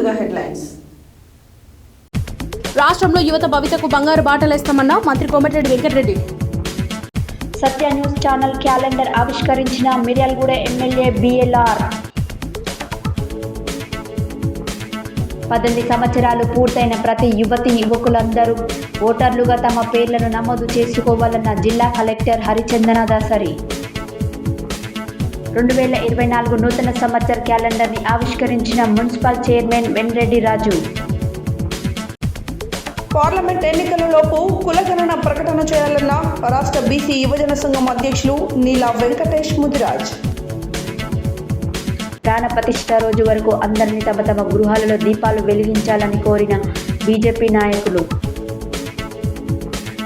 ముందుగా హెడ్లైన్స్. రాష్ట్రంలో యువత భవితకు బంగారు బాటలేస్తామన్న మంత్రి Komatireddy Venkatreddy. Satya news channel calendar ఆవిష్కరించిన మిర్యాలగూడ ఎమ్మెల్యే బిఎల్ఆర్. 18 సంవత్సరాలు పూర్తయిన ప్రతి యువతి యువకులందరూ ఓటర్లుగా తమ పేర్లను నమోదు చేసుకోవాలన్న జిల్లా కలెక్టర్ హరిచందన దాసరి. 2024 నూతన సంవత్సర క్యాలెండర్ని ఆవిష్కరించిన మున్సిపల్ చైర్మన్ వెన్రెడ్డి రాజు. పార్లమెంట్ ఎన్నికలలోపు కులగణన ప్రకటన చేయాలన్న రాష్ట్ర బీసీ యువజన సంఘం అధ్యక్షులు నీలా వెంకటేష్ ముదిరాజ్. ప్రాణ ప్రతిష్ఠ రోజు వరకు అందరినీ తమ తమ గృహాలలో దీపాలు వెలిగించాలని కోరిన బీజేపీ నాయకులు.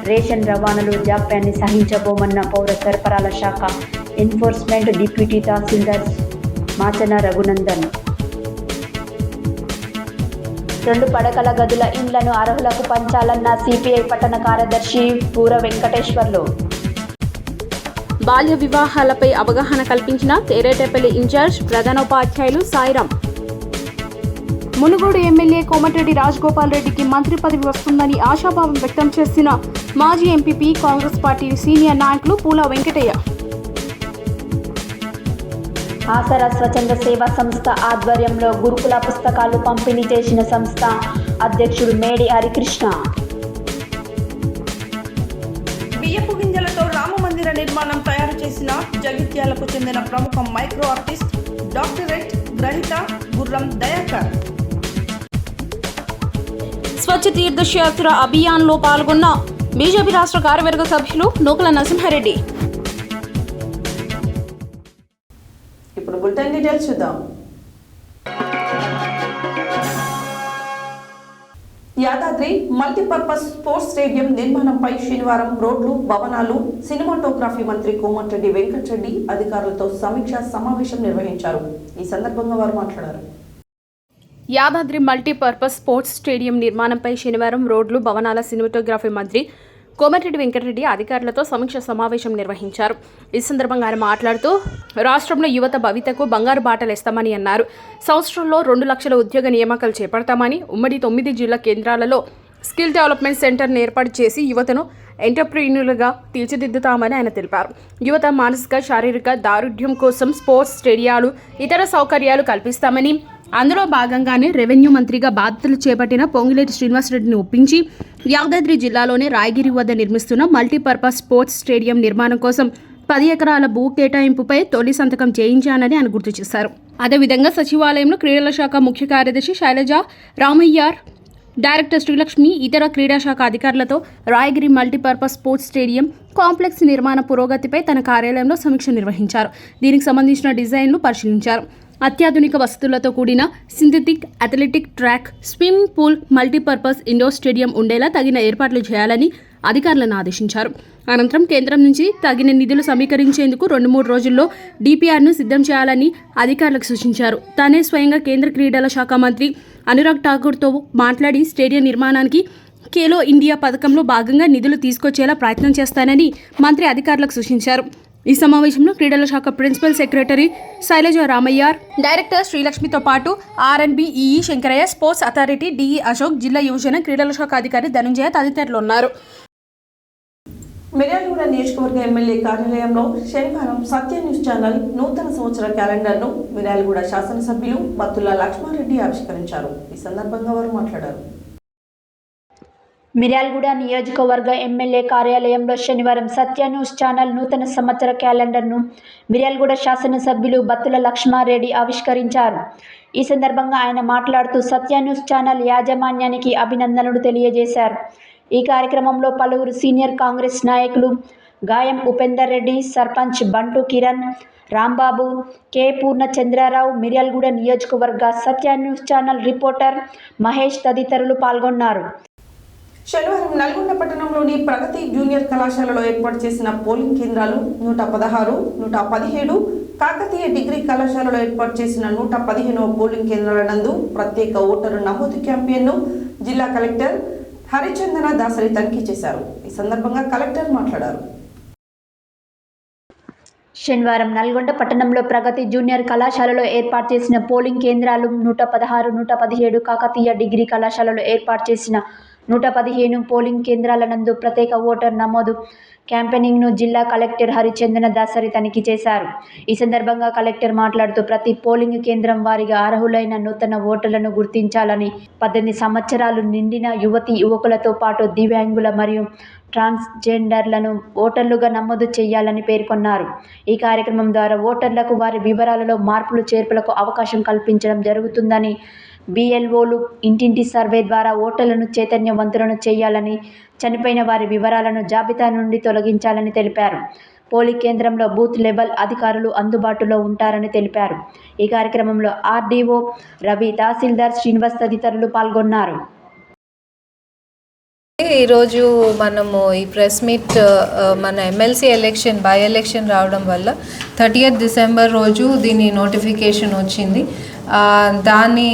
రేషన్ రవాణాలో జాప్యాన్ని సహించబోమన్న పౌర సరఫరాల శాఖ ఎన్ఫోర్స్మెంట్ డిప్యూటీ తహసీల్దార్ మాచన రఘునందన్. 2 పడకల గదుల ఇండ్లను అర్హులకు పంచాలన్న సిపిఐ పట్టణ కార్యదర్శి పూర వెంకటేశ్వర్లు. బాల్య వివాహాలపై అవగాహన కల్పించిన తేరేటపల్లి ఇన్ఛార్జ్ ప్రధానోపాధ్యాయులు సాయిరాం. మునుగోడు ఎమ్మెల్యే కోమటిరెడ్డి రాజగోపాల్ రెడ్డికి మంత్రి పదవి వస్తుందని ఆశాభావం వ్యక్తం చేసిన మాజీ ఎంపీపీ కాంగ్రెస్ పార్టీ సీనియర్ నాయకులు పూల వెంకటయ్య. ఆసరా స్వచ్ఛంద సేవా సంస్థ ఆధ్వర్యంలో గురుకుల పుస్తకాలు పంపిణీ చేసిన సంస్థ అధ్యక్షుడు మేడి హరికృష్ణ. బియ్యపు గింజలతో రామ మందిర నిర్మాణం తయారు చేసిన జగిత్యాలకు చెందిన ప్రముఖ మైక్రో ఆర్టిస్ట్ డాక్టరేట్ గ్రహీత గుర్రం దయాకర్. స్వచ్ఛ తీర్థయాత్ర అభియాన్లో పాల్గొన్న బీజేపీ రాష్ట్ర కార్యవర్గ సభ్యులు నూకల నరసింహారెడ్డి. ఇప్పుడు బులెటిన్ డీటెయిల్స్ చూద్దాం. యాదాద్రి మల్టీపర్పస్ స్పోర్ట్స్ స్టేడియం నిర్మాణంపై శనివారం రోడ్లు, భవనాలు, సినిమాటోగ్రఫీ మంత్రి కోమటిరెడ్డి వెంకటరెడ్డి అధికారులతో సమీక్షా సమావేశం నిర్వహించారు. ఈ సందర్భంగా వారు మాట్లాడారు. యాదాద్రి మల్టీపర్పస్ స్పోర్ట్స్ స్టేడియం నిర్మాణంపై శనివారం రోడ్లు, భవనాల, సినిమాటోగ్రఫీ మంత్రి కోమటిరెడ్డి వెంకటరెడ్డి అధికారులతో సమీక్ష సమావేశం నిర్వహించారు. ఈ సందర్భంగా ఆయన మాట్లాడుతూ రాష్ట్రంలో యువత భవితకు బంగారు బాటలేస్తామని అన్నారు. సంవత్సరంలో 2 లక్షల ఉద్యోగ నియామకాలు చేపడతామని, ఉమ్మడి 9 జిల్లా కేంద్రాలలో స్కిల్ డెవలప్మెంట్ సెంటర్ను ఏర్పాటు చేసి యువతను ఎంటర్ప్రీన్యూర్లుగా తీర్చిదిద్దుతామని ఆయన తెలిపారు. యువత మానసిక, శారీరక దారుఢ్యం కోసం స్పోర్ట్స్ స్టేడియాలు, ఇతర సౌకర్యాలు కల్పిస్తామని, అందులో భాగంగానే రెవెన్యూ మంత్రిగా బాధ్యతలు చేపట్టిన పొంగులేటి శ్రీనివాసరెడ్డిని ఒప్పించి యాదాద్రి జిల్లాలోని రాయగిరి వద్ద నిర్మిస్తున్న మల్టీపర్పస్ స్పోర్ట్స్ స్టేడియం నిర్మాణం కోసం 10 ఎకరాల భూ కేటాయింపుపై తొలి సంతకం చేయించానని ఆయన గుర్తు చేశారు. అదేవిధంగా సచివాలయంలో క్రీడల శాఖ ముఖ్య కార్యదర్శి శైలజ, రామయ్యార్, డైరెక్టర్ శ్రీలక్ష్మి, ఇతర క్రీడా శాఖ అధికారులతో Rayagiri multipurpose sports stadium complex నిర్మాణ పురోగతిపై తన కార్యాలయంలో సమీక్ష నిర్వహించారు. దీనికి సంబంధించిన డిజైన్లు పరిశీలించారు. అత్యాధునిక వసతులతో కూడిన synthetic athletic track, swimming pool, multipurpose indoor stadium ఉండేలా తగిన ఏర్పాట్లు చేయాలని అధికారులను ఆదేశించారు. అనంతరం కేంద్రం నుంచి తగిన నిధులు సమీకరించేందుకు 2-3 రోజుల్లో డిపిఆర్ను సిద్ధం చేయాలని అధికారులకు సూచించారు. తానే స్వయంగా కేంద్ర క్రీడల శాఖ మంత్రి అనురాగ్ ఠాకూర్తో మాట్లాడి స్టేడియం నిర్మాణానికి ఖేలో ఇండియా పథకంలో భాగంగా నిధులు తీసుకొచ్చేలా ప్రయత్నం చేస్తానని మంత్రి అధికారులకు సూచించారు. ఈ సమావేశంలో క్రీడల శాఖ ప్రిన్సిపల్ సెక్రటరీ శైలజ రామయ్యార్, డైరెక్టర్ శ్రీలక్ష్మితో పాటు ఆర్ఎండ్బి EE Shankaraiah, sports authority DE Ashok, జిల్లా యువజన క్రీడల శాఖ అధికారి ధనుంజయ తదితరులు ఉన్నారు. మిర్యాలగూడ నియోజకవర్గ ఎమ్మెల్యే కార్యాలయంలో శనివారం సత్య న్యూస్ ఛానల్ నూతన సంవత్సర క్యాలెండర్ను మిర్యాలగూడ శాసనసభ్యులు బత్తుల లక్ష్మారెడ్డి ఆవిష్కరించారు. ఈ సందర్భంగా వారు మాట్లాడారు. మిర్యాలగూడ నియోజకవర్గ ఎమ్మెల్యే కార్యాలయంలో శనివారం సత్య న్యూస్ ఛానల్ నూతన సంవత్సర క్యాలెండర్ను మిర్యాలగూడ శాసనసభ్యులు బత్తుల లక్ష్మారెడ్డి ఆవిష్కరించారు. ఈ సందర్భంగా ఆయన మాట్లాడుతూ సత్య న్యూస్ ఛానల్ యాజమాన్యానికి అభినందనలు తెలియజేశారు. ఈ కార్యక్రమంలో పలువురు సీనియర్ కాంగ్రెస్ నాయకులు గాయం ఉపేందర్ రెడ్డి, సర్పంచ్ బంటు కిరణ్, రాంబాబు, కె పూర్ణచంద్రారావు, మిర్యాలగూడ నియోజకవర్గ సత్య న్యూస్ ఛానల్ రిపోర్టర్ మహేష్ తదితరులు పాల్గొన్నారు. శనివారం నల్గొండ పట్టణంలోని ప్రగతి జూనియర్ కళాశాలలో ఏర్పాటు చేసిన పోలింగ్ కేంద్రాలు 116, 117, కాకతీయ డిగ్రీ కళాశాలలో ఏర్పాటు చేసిన 115వ పోలింగ్ కేంద్రాల నందు ప్రత్యేక ఓటరు నమోదు క్యాంపెయిన్ను జిల్లా కలెక్టర్ హరిచందన దాసరి తనిఖీ చేశారు. ఈ సందర్భంగా కలెక్టర్ మాట్లాడారు. శనివారం నల్గొండ పట్టణంలో ప్రగతి జూనియర్ కళాశాలలో ఏర్పాటు చేసిన పోలింగ్ కేంద్రాలు 116, 117 కాకతీయ డిగ్రీ కళాశాలలో ఏర్పాటు చేసిన 115 పోలింగ్ కేంద్రాల నందు ప్రత్యేక ఓటర్ నమోదు క్యాంపెయినింగ్ను జిల్లా కలెక్టర్ హరిచందన దాసరి తనిఖీ చేశారు. ఈ సందర్భంగా కలెక్టర్ మాట్లాడుతూ ప్రతి పోలింగ్ కేంద్రం వారీగా అర్హులైన నూతన ఓటర్లను గుర్తించాలని, 18 సంవత్సరాలు నిండిన యువతీ యువకులతో పాటు దివ్యాంగుల మరియు ట్రాన్స్జెండర్లను ఓటర్లుగా నమోదు చేయాలని పేర్కొన్నారు. ఈ కార్యక్రమం ద్వారా ఓటర్లకు వారి వివరాలలో మార్పులు చేర్పులకు అవకాశం కల్పించడం జరుగుతుందని, BLOలు ఇంటింటి సర్వే ద్వారా ఓటర్లను చైతన్యవంతులను చేయాలని, చనిపోయిన వారి వివరాలను జాబితా నుండి తొలగించాలని తెలిపారు. పోలింగ్ కేంద్రంలో బూత్ లెవెల్ అధికారులు అందుబాటులో ఉంటారని తెలిపారు. ఈ కార్యక్రమంలో RDO రవి, తహసీల్దార్ శ్రీనివాస్ తదితరులు పాల్గొన్నారు. ఈరోజు మనము ఈ ప్రెస్ మీట్ మన ఎమ్మెల్సీ ఎలక్షన్ బై ఎలక్షన్ రావడం వల్ల 30th డిసెంబర్ రోజు దీని నోటిఫికేషన్ వచ్చింది. దాని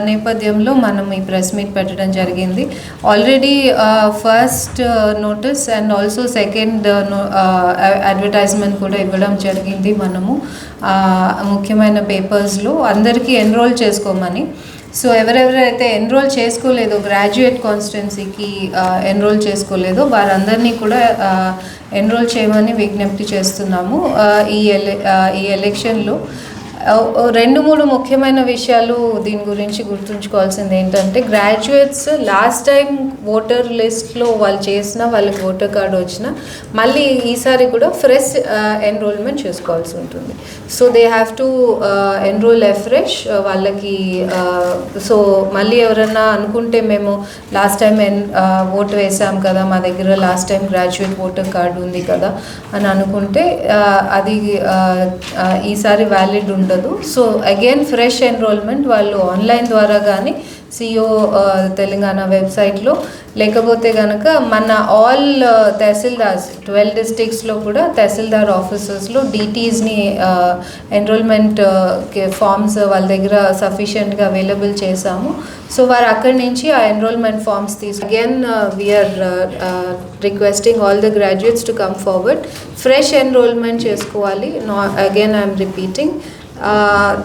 నేపథ్యంలో మనం ఈ ప్రెస్ మీట్ పెట్టడం జరిగింది. Already first notice and also second advertisement కూడా ఇవ్వడం జరిగింది. మనము ముఖ్యమైన పేపర్స్లో అందరికీ ఎన్రోల్ చేసుకోమని. సో ఎవరెవరైతే ఎన్రోల్ చేసుకోలేదో, గ్రాడ్యుయేట్ కాన్స్టిట్యున్సీకి ఎన్రోల్ చేసుకోలేదో వారందరినీ కూడా ఎన్రోల్ చేయమని విజ్ఞప్తి చేస్తున్నాము. ఈ ఎలక్షన్లో 2-3 ముఖ్యమైన విషయాలు దీని గురించి గుర్తుంచుకోవాల్సింది ఏంటంటే, గ్రాడ్యుయేట్స్ లాస్ట్ టైం ఓటర్ లిస్ట్లో వాళ్ళు చేసిన వాళ్ళకి ఓటర్ కార్డు వచ్చిన మళ్ళీ ఈసారి కూడా ఫ్రెష్ ఎన్రోల్మెంట్ చేసుకోవాల్సి ఉంటుంది. So they have to enrol afresh వాళ్ళకి. సో మళ్ళీ ఎవరన్నా అనుకుంటే మేము లాస్ట్ టైం ఓటు వేసాం కదా, మా దగ్గర last time graduate voter card ఉంది కదా అని అనుకుంటే అది ఈసారి వ్యాలిడ్ ఉండదు. సో అగైన్ ఫ్రెష్ ఎన్రోల్మెంట్ వాళ్ళు ఆన్లైన్ ద్వారా కానీ CEO తెలంగాణ వెబ్సైట్లో, లేకపోతే కనుక మన ఆల్ తహసీల్దార్స్ 12 డిస్ట్రిక్ట్స్లో కూడా తహసీల్దార్ ఆఫీసెస్లో DTస్ని ఎన్రోల్మెంట్ ఫామ్స్ వాళ్ళ దగ్గర సఫిషియెంట్గా అవైలబుల్ చేశాము. సో వారు అక్కడి నుంచి ఆ enrolment forms again we are requesting all the graduates to come forward. Fresh enrolment చేసుకోవాలి. అగైన్ ఐఎమ్ రిపీటింగ్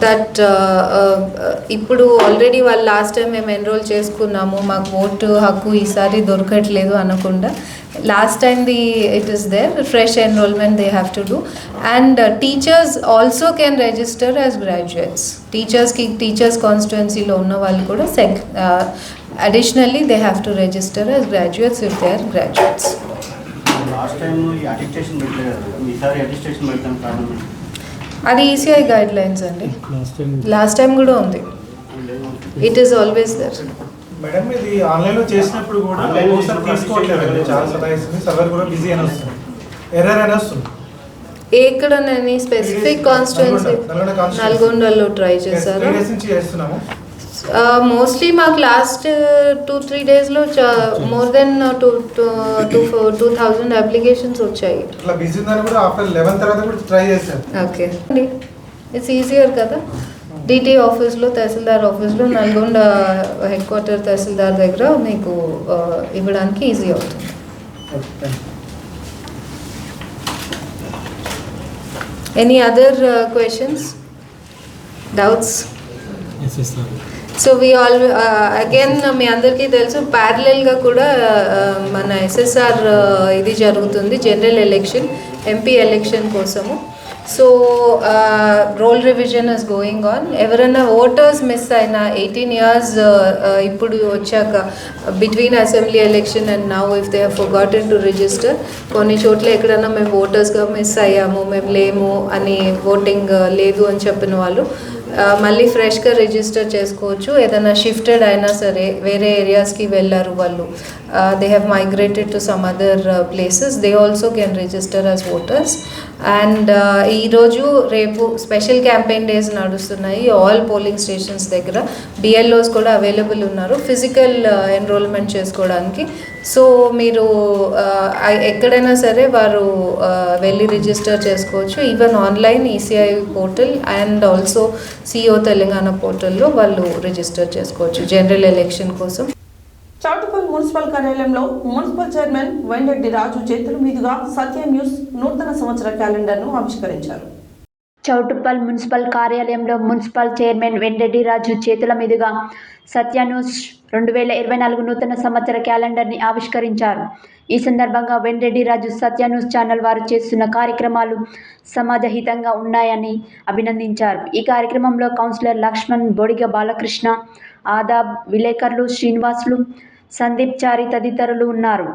దట్ ఇప్పుడు ఆల్రెడీ వాళ్ళు లాస్ట్ టైం మేము ఎన్రోల్ చేసుకున్నాము, మాకు ఓటు హక్కు ఈసారి దొరకట్లేదు అనకుండా, last time it is there. Fresh enrolment they have to do. And teachers also can register as graduates. Teachers కాన్స్టిట్యున్సీలో ఉన్న వాళ్ళు కూడా additionally they have to register as graduates if they are graduates. అది ECI గైడ్ లైన్స్ అండి. Last time కూడా ఉంది. It is always there. Madam, ఇది ఆన్లైన్లో చేసినప్పుడు కూడా తీసుకోవట్లేదు, చాలా సతాయిస్తుంది. సర్వర్ కూడా బిజీ అని వస్తుంది, ఎర్రర్ అని వస్తుంది. ఎక్కడ నేను స్పెసిఫిక్ కాన్స్టిట్యున్సీ నల్గొండలో ట్రై చేశారు. చేస్తున్నాము మోస్ట్లీ మాకు లాస్ట్ 2-3 డేస్లో మోర్ దెన్ 2,000 అప్లికేషన్స్ వచ్చాయి. ఇట్లా బిజీ ఉందని కూడా ఆఫ్టర్ 11 తర్వాత కూడా ట్రై చేశారు. ఓకే, ఇట్స్ ఈజియర్ కదా. DT ఆఫీస్లో, తహసీల్దార్ ఆఫీస్లో, నల్గొండ హెడ్ క్వార్టర్ తహసీల్దార్ దగ్గర మీకు ఇవ్వడానికి ఈజీ అవుతుంది. Any other questions, doubts? So we all again మీ అందరికీ తెలుసు, ప్యారలల్గా కూడా మన SSR ఇది జరుగుతుంది, జనరల్ ఎలక్షన్, MP ఎలక్షన్ కోసము. So roll revision is going on. ఎవరైనా ఓటర్స్ మిస్ అయినా 18 years ఇప్పుడు వచ్చాక between assembly election and now if they have forgotten to register, కొన్ని చోట్ల ఎక్కడైనా మేము ఓటర్స్గా మిస్ అయ్యాము, మేము లేము అని, ఓటింగ్ లేదు అని చెప్పిన వాళ్ళు మళ్ళీ ఫ్రెష్గా రిజిస్టర్ చేసుకోవచ్చు. ఏదైనా షిఫ్టెడ్ అయినా సరే, వేరే ఏరియాస్కి వెళ్ళారు వాళ్ళు, they have migrated to some other places, they also can register as voters. And ఈరోజు రేపు స్పెషల్ క్యాంపెయిన్ డేస్ నడుస్తున్నాయి ఆల్ పోలింగ్ స్టేషన్స్ దగ్గర. BLOs కూడా అవైలబుల్ ఉన్నారు ఫిజికల్ ఎన్రోల్మెంట్ చేసుకోవడానికి. సో మీరు ఎక్కడైనా సరే వారు వెళ్ళి రిజిస్టర్ చేసుకోవచ్చు. Even online ECI portal and also CEO Telangana పోర్టల్లో వాళ్ళు రిజిస్టర్ చేసుకోవచ్చు జనరల్ ఎలక్షన్ కోసం. చౌటుప్పల్ మున్సిపల్ కార్యాలయంలో మున్సిపల్ చైర్మన్ వెంకటి రాజు చేతుల మీదుగా సత్య న్యూస్ నూతన సంవత్సర క్యాలెండర్ను ఆవిష్కరించారు. చౌటుప్పల్ మున్సిపల్ కార్యాలయంలో మున్సిపల్ చైర్మన్ వెంకటి రాజు చేతుల మీదుగా సత్య న్యూస్ 2024 నూతన సంవత్సర క్యాలెండర్ని ఆవిష్కరించారు. ఈ సందర్భంగా వెంకటి రాజు సత్య న్యూస్ ఛానల్ వారు చేస్తున్న కార్యక్రమాలు సమాజహితంగా ఉన్నాయని అభినందించారు. ఈ కార్యక్రమంలో కౌన్సిలర్ లక్ష్మణ్, బొడిగ బాలకృష్ణ, ఆదాబ్, విలేకరులు శ్రీనివాసులు, సందీప్ చారి తదితరులు ఉన్నారు.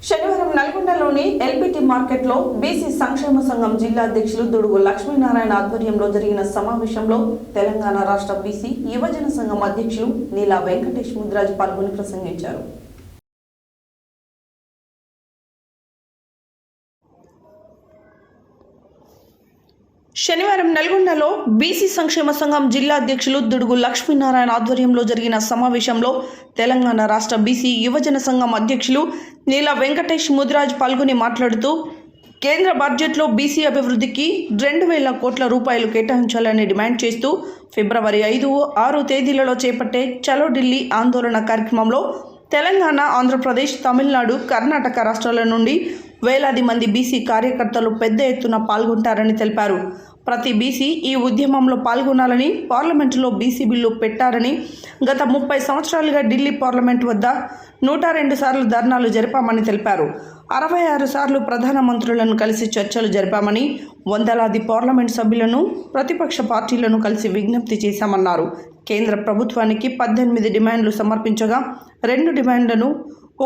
శనివారం నల్గొండలోని ఎల్బిటి మార్కెట్లో బీసీ సంక్షేమ సంఘం జిల్లా అధ్యక్షులు దుడుగు లక్ష్మీనారాయణ ఆధ్వర్యంలో జరిగిన సమావేశంలో తెలంగాణ రాష్ట్ర బీసీ యువజన సంఘం అధ్యక్షులు నీలా వెంకటేష్ ముద్రాజ్ పాల్గొని ప్రసంగించారు. శనివారం నల్గొండలో బీసీ సంక్షేమ సంఘం జిల్లా అధ్యక్షులు దుడుగు లక్ష్మీనారాయణ ఆధ్వర్యంలో జరిగిన సమావేశంలో తెలంగాణ రాష్ట్ర బీసీ యువజన సంఘం అధ్యక్షులు నీలా వెంకటేష్ ముద్రాజ్ పాల్గొని మాట్లాడుతూ కేంద్ర బడ్జెట్లో బీసీ అభివృద్ధికి 2,000 కోట్ల రూపాయలు కేటాయించాలని డిమాండ్ చేస్తూ ఫిబ్రవరి 5, 6 తేదీలలో చేపట్టే చలో ఢిల్లీ ఆందోళన కార్యక్రమంలో తెలంగాణ, ఆంధ్రప్రదేశ్, తమిళనాడు, కర్ణాటక రాష్ట్రాల నుండి వేలాది మంది బీసీ కార్యకర్తలు పెద్ద ఎత్తున పాల్గొంటారని తెలిపారు. ప్రతి బీసీ ఈ ఉద్యమంలో పాల్గొనాలని, పార్లమెంటులో బీసీ బిల్లు పెట్టారని, గత 30 సంవత్సరాలుగా ఢిల్లీ పార్లమెంట్ వద్ద 102 సార్లు ధర్నాలు జరిపామని తెలిపారు. 66 సార్లు ప్రధానమంత్రులను కలిసి చర్చలు జరిపామని, వందలాది పార్లమెంట్ సభ్యులను, ప్రతిపక్ష పార్టీలను కలిసి విజ్ఞప్తి చేశామన్నారు. కేంద్ర ప్రభుత్వానికి 18 డిమాండ్లు సమర్పించగా 2 డిమాండ్లను,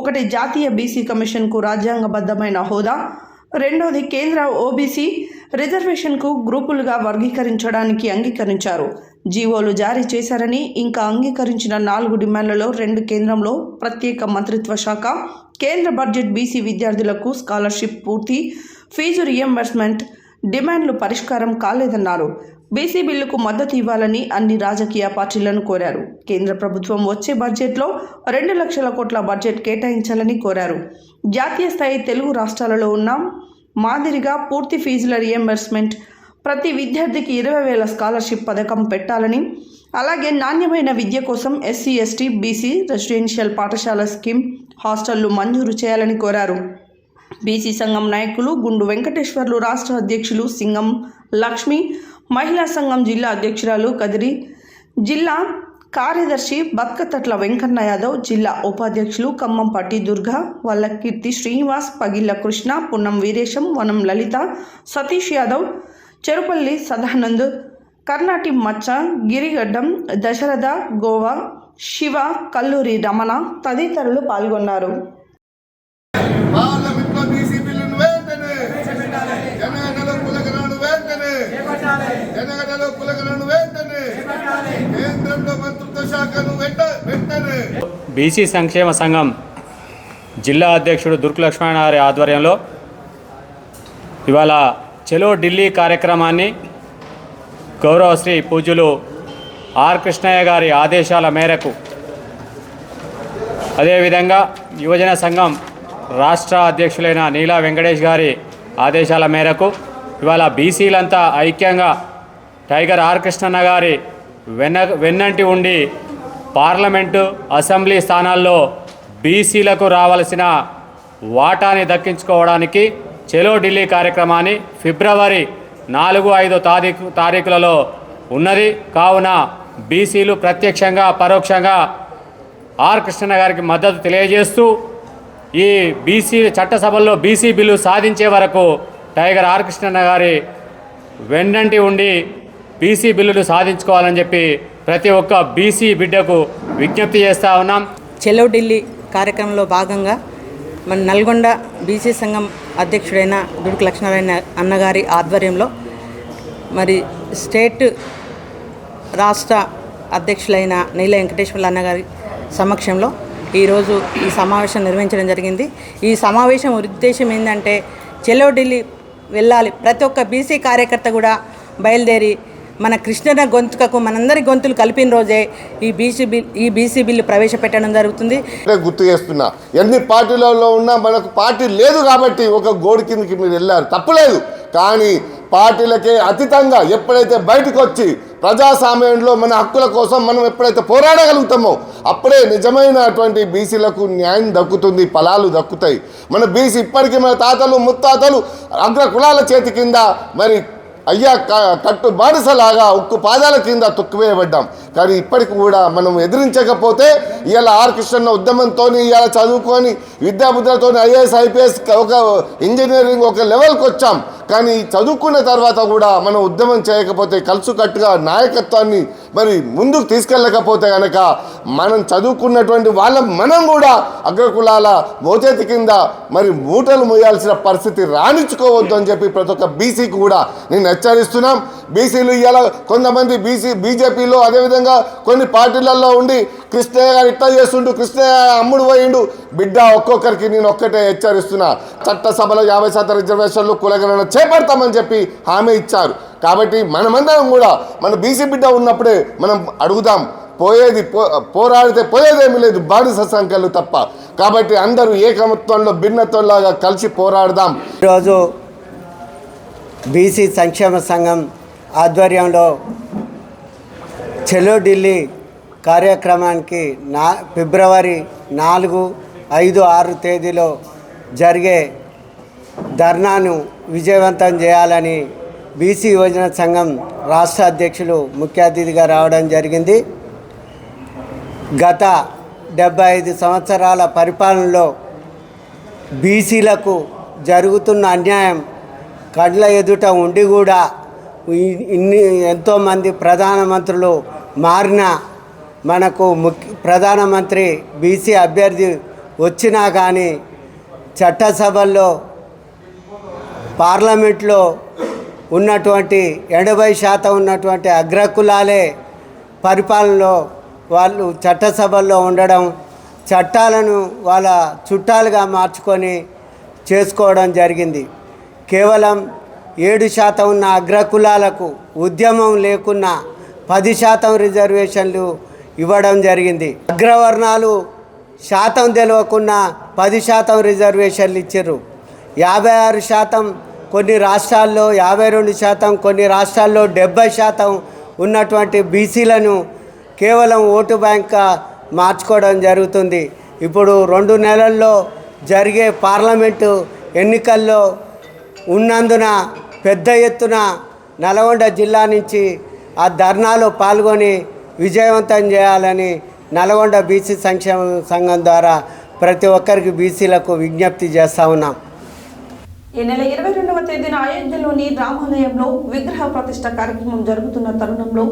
ఒకటి జాతీయ బీసీ కమిషన్కు రాజ్యాంగబద్ధమైన హోదా, రెండోది కేంద్ర ఓబీసీ రిజర్వేషన్కు గ్రూపులుగా వర్గీకరించడానికి అంగీకరించారు. జీవోలు జారీ చేశారని, ఇంకా అంగీకరించిన 4 డిమాండ్లలో 2 కేంద్రంలో ప్రత్యేక మంత్రిత్వ శాఖ, కేంద్ర బడ్జెట్ బీసీ విద్యార్థులకు స్కాలర్షిప్, పూర్తి ఫీజు రియంబర్స్మెంట్ డిమాండ్లు పరిష్కారం కాలేదన్నారు. బీసీ బిల్లుకు మద్దతు ఇవ్వాలని అన్ని రాజకీయ పార్టీలను కోరారు. కేంద్ర ప్రభుత్వం వచ్చే బడ్జెట్లో 2 లక్షల కోట్ల బడ్జెట్ కేటాయించాలని కోరారు. జాతీయ స్థాయి తెలుగు రాష్ట్రాలలో ఉన్న మాదిరిగా పూర్తి ఫీజుల రియంబర్స్మెంట్, ప్రతి విద్యార్థికి 20,000 స్కాలర్షిప్ పథకం పెట్టాలని, అలాగే నాణ్యమైన విద్య కోసం ఎస్సీ, ఎస్టీ, బీసీ రెసిడెన్షియల్ పాఠశాల స్కీమ్, హాస్టళ్లు మంజూరు చేయాలని కోరారు. బీసీ సంఘం నాయకులు గుండు వెంకటేశ్వర్లు, రాష్ట్ర అధ్యక్షులు సింగం లక్ష్మి, మహిళా సంఘం జిల్లా అధ్యక్షురాలు కదిరి, జిల్లా కార్యదర్శి బత్కతట్ల వెంకన్న యాదవ్, జిల్లా ఉపాధ్యక్షులు ఖమ్మంపాటి దుర్గా, వల్లకీర్తి శ్రీనివాస్, పగిళ్ల కృష్ణ, పున్నం వీరేశం, వనం లలిత, సతీష్ యాదవ్, చెరుపల్లి సదానంద్, కర్ణాటి మచ్చ, గిరిగడ్డం, దశరథ, గోవా, శివ, కల్లూరి రమణ తదితరులు పాల్గొన్నారు. బీసీ సంక్షేమ సంఘం జిల్లా అధ్యక్షుడు దుర్గు లక్ష్మణారి ఆధ్వర్యంలో ఇవాళ చలో ఢిల్లీ కార్యక్రమాన్ని గౌరవ శ్రీ పూజ్యులు ఆర్ కృష్ణయ్య గారి ఆదేశాల మేరకు, అదేవిధంగా యువజన సంఘం రాష్ట్ర అధ్యక్షులైన నీలా వెంకటేష్ గారి ఆదేశాల మేరకు ఇవాళ బీసీలంతా ఐక్యంగా టైగర్ ఆర్ కృష్ణన్న గారి వెన్నంటి ఉండి పార్లమెంటు, అసెంబ్లీ స్థానాల్లో బీసీలకు రావాల్సిన వాటాని దక్కించుకోవడానికి చలో ఢిల్లీ కార్యక్రమాన్ని ఫిబ్రవరి 4, 5 తారీఖులలో ఉన్నది. కావున బీసీలు ప్రత్యక్షంగా, పరోక్షంగా ఆర్ కృష్ణన్న గారికి మద్దతు తెలియజేస్తూ ఈ బీసీ చట్టసభల్లో బీసీ బిల్లు సాధించే వరకు టైగర్ ఆర్ కృష్ణన్న గారి వెన్నంటి ఉండి బీసీ బిల్లులు సాధించుకోవాలని చెప్పి ప్రతి ఒక్క బీసీ బిడ్డకు విజ్ఞప్తి చేస్తూ ఉన్నాం. చెలో ఢిల్లీ కార్యక్రమంలో భాగంగా మన నల్గొండ బీసీ సంఘం అధ్యక్షుడైన దుడుకు లక్ష్మీనారాయణ అన్నగారి ఆధ్వర్యంలో మరి స్టేట్ రాష్ట్ర అధ్యక్షులైన నీల వెంకటేశ్వర్ల అన్నగారి సమక్షంలో ఈరోజు ఈ సమావేశం నిర్వహించడం జరిగింది. ఈ సమావేశం ఉద్దేశం ఏంటంటే చెలో ఢిల్లీ వెళ్ళాలి, ప్రతి ఒక్క బీసీ కార్యకర్త కూడా బయలుదేరి మన కృష్ణన్న గొంతుకకు మనందరి గొంతులు కలిపిన రోజే ఈ బీసీ బిల్లు ప్రవేశపెట్టడం జరుగుతుంది. గుర్తు చేస్తున్నా, ఎన్ని పార్టీలలో ఉన్నా మనకు పార్టీ లేదు కాబట్టి ఒక గోడు కిందకి మీరు వెళ్ళారు, తప్పులేదు. కానీ పార్టీలకే అతీతంగా ఎప్పుడైతే బయటకు వచ్చి ప్రజాస్వామ్యంలో మన హక్కుల కోసం మనం ఎప్పుడైతే పోరాడగలుగుతామో అప్పుడే నిజమైనటువంటి బీసీలకు న్యాయం దక్కుతుంది, ఫలాలు దక్కుతాయి. మన బీసీ ఇప్పటికీ మన తాతలు ముత్తాతలు అగ్ర కులాల చేతి కింద మరి అయ్యా కట్టు బానిసలాగా ఉక్కు పాదాల కింద తొక్కివేయబడ్డాం. కానీ ఇప్పటికి కూడా మనం ఎదిరించకపోతే ఇవాళ ఆర్ కృష్ణన్న ఉద్యమంతో ఇవాళ చదువుకొని విద్యాబుద్ధులతో ఐఏఎస్ ఐపీఎస్ ఒక ఇంజనీరింగ్ ఒక లెవెల్కి వచ్చాం. కానీ చదువుకున్న తర్వాత కూడా మనం ఉద్యమం చేయకపోతే కలుసుకట్టుగా నాయకత్వాన్ని మరి ముందుకు తీసుకెళ్ళకపోతే కనుక మనం చదువుకున్నటువంటి మనం కూడా అగ్రకులాల మోచేతి కింద మరి మూటలు మోయాల్సిన పరిస్థితి రాణించుకోవద్దు అని చెప్పి ప్రతి ఒక్క బీసీకి కూడా నేను హెచ్చరిస్తున్నాం. బీసీలు ఇవాళ కొంతమంది బీజేపీలో అదేవిధంగా కొన్ని పార్టీలలో ఉండి కృష్ణయ్య గారు ఇట్లా చేస్తుండు, కృష్ణయ్య అమ్ముడు పోయిండు. బిడ్డ ఒక్కొక్కరికి నేను ఒక్కటే హెచ్చరిస్తున్నా, చట్టసభలో 50% రిజర్వేషన్లు కులగణన చేపడతామని చెప్పి హామీ ఇచ్చారు. కాబట్టి మనమందరం కూడా మన బీసీ బిడ్డ ఉన్నప్పుడే మనం అడుగుదాం. పోరాడితే పోయేదేమీ లేదు, బానిస సంఖ్యలు తప్ప. కాబట్టి అందరూ ఏకమత్వంలో భిన్నత్వంలాగా కలిసి పోరాడదాం. ఈరోజు బీసీ సంక్షేమ సంఘం ఆధ్వర్యంలో చెలో ఢిల్లీ కార్యక్రమానికి ఫిబ్రవరి 4, 5, 6 తేదీలో జరిగే ధర్నాను విజయవంతం చేయాలని బీసీ యువజన సంఘం రాష్ట్ర అధ్యక్షులు ముఖ్య అతిథిగా రావడం జరిగింది. గత 75 సంవత్సరాల పరిపాలనలో బీసీలకు జరుగుతున్న అన్యాయం కళ్ళ ఎదుట ఉండి కూడా ఎంతోమంది ప్రధానమంత్రులు మారిన మనకు ప్రధానమంత్రి బీసీ అభ్యర్థి వచ్చినా కానీ చట్టసభల్లో పార్లమెంట్లో ఉన్నటువంటి 80% ఉన్నటువంటి అగ్రకులాలే పరిపాలనలో వాళ్ళు చట్టసభల్లో ఉండడం, చట్టాలను వాళ్ళ చుట్టాలుగా మార్చుకొని చేసుకోవడం జరిగింది. కేవలం 7% ఉన్న అగ్రకులాలకు ఉద్యమం లేకున్నా 10% రిజర్వేషన్లు ఇవ్వడం జరిగింది. అగ్రవర్ణాలు శాతం తెలియకుండా 10% రిజర్వేషన్లు ఇచ్చారు. 56% కొన్ని రాష్ట్రాల్లో, 52% కొన్ని రాష్ట్రాల్లో 70% ఉన్నటువంటి బీసీలను కేవలం ఓటు బ్యాంక్గా మార్చుకోవడం జరుగుతుంది. ఇప్పుడు 2 నెలల్లో జరిగే పార్లమెంటు ఎన్నికల్లో ఉన్నందున పెద్ద ఎత్తున నల్గొండ జిల్లా నుంచి ఆ ధర్నాలో పాల్గొని విజయవంతం చేయాలని నల్గొండ బీసీ సంక్షేమ సంఘం ద్వారా ప్రతి ఒక్కరికి బీసీలకు విజ్ఞప్తి చేస్తూ ఉన్నాం. ఈ నెల 22వ తేదీన అయోధ్యలోని రామాలయంలో విగ్రహ ప్రతిష్ఠ కార్యక్రమం జరుగుతున్న తరుణంలో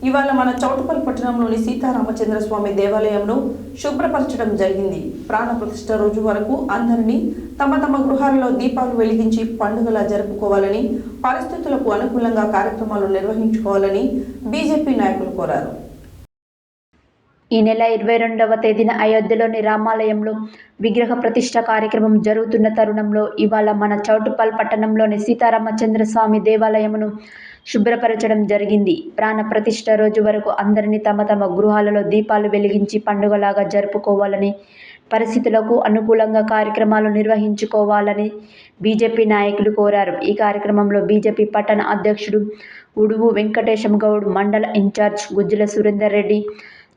ఇవాళ మన చౌటుపల్లి పట్టణంలోని సీతారామచంద్రస్వామి దేవాలయంలో శుభ్రపరచడం జరిగింది. ప్రాణ ప్రతిష్ఠ రోజు వరకు అందరినీ తమ తమ గృహాలలో దీపాలు వెలిగించి పండుగలా జరుపుకోవాలని, పరిస్థితులకు అనుకూలంగా కార్యక్రమాలు నిర్వహించుకోవాలని బీజేపీ నాయకులు కోరారు. ఈ నెల 22వ తేదీన అయోధ్యలోని రామాలయంలో విగ్రహ ప్రతిష్ఠ కార్యక్రమం జరుగుతున్న తరుణంలో ఇవాళ మన చౌటుపల్ పట్టణంలోని సీతారామచంద్ర స్వామి దేవాలయమును శుభ్రపరచడం జరిగింది. ప్రాణ ప్రతిష్ఠ రోజు వరకు అందరినీ తమ తమ గృహాలలో దీపాలు వెలిగించి పండుగలాగా జరుపుకోవాలని, పరిస్థితులకు అనుకూలంగా కార్యక్రమాలు నిర్వహించుకోవాలని బీజేపీ నాయకులు కోరారు. ఈ కార్యక్రమంలో బీజేపీ పట్టణ అధ్యక్షుడు ఉడువు వెంకటేశం గౌడ్, మండల ఇన్ఛార్జ్ గుజ్జుల సురేందర్ రెడ్డి,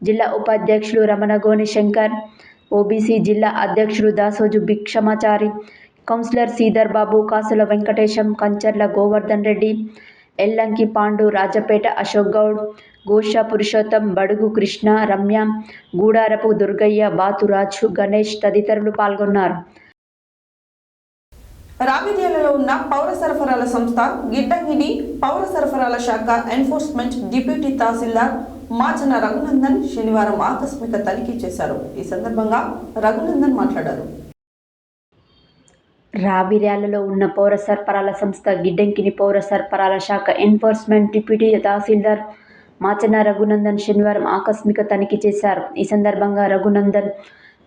జిల్లా ఉపాధ్యక్షులు రమణగోని శంకర్, ఓబీసీ జిల్లా అధ్యక్షులు దాసోజు భిక్షమాచారి, కౌన్సిలర్ శ్రీధర్ బాబు, కాసుల వెంకటేశం, కంచర్ల గోవర్ధన్ రెడ్డి, ఎల్లంకి పాండు, రాజపేట అశోక్ గౌడ్, ఘోష పురుషోత్తం, బడుగు కృష్ణ, రమ్య, గూడారపు దుర్గయ్య, బాతురాజు, గణేష్ తదితరులు పాల్గొన్నారు. రావిర్యాలలో ఉన్న పౌర సరఫరాల సంస్థ గిడ్డంగిని పౌర సరఫరాల శాఖ ఎన్ఫోర్స్మెంట్ డిప్యూటీ తహసీల్దార్ మాచన రఘునందన్ శనివారం ఆకస్మిక తనిఖీ చేశారు. ఈ సందర్భంగా రఘునందన్ మాట్లాడారు. రావిర్యాలలో ఉన్న పౌర సరఫరాల సంస్థ గిడ్డంగిని పౌర సరఫరాల శాఖ ఎన్ఫోర్స్మెంట్ డిప్యూటీ తహసీల్దార్ మాచన రఘునందన్ శనివారం ఆకస్మిక తనిఖీ చేశారు. ఈ సందర్భంగా రఘునందన్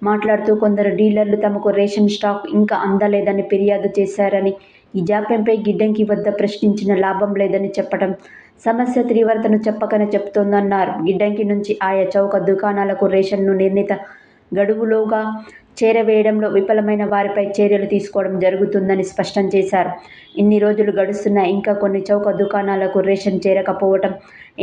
మాట్లాడుతూ కొందరు డీలర్లు తమకు రేషన్ స్టాక్ ఇంకా అందలేదని ఫిర్యాదు చేశారని, ఈ జాప్యంపై గిడ్డంగి వద్ద ప్రశ్నించిన లాభం లేదని చెప్పడం సమస్య తీవ్రతను చెప్పకనే చెబుతోందన్నారు. గిడ్డంగి నుంచి ఆయా చౌక దుకాణాలకు రేషన్ను నిర్ణీత గడువులోగా చేరవేయడంలో విఫలమైన వారిపై చర్యలు తీసుకోవడం జరుగుతుందని స్పష్టం చేశారు. ఇన్ని రోజులు గడుస్తున్నా ఇంకా కొన్ని చౌక దుకాణాలకు రేషన్ చేరకపోవటం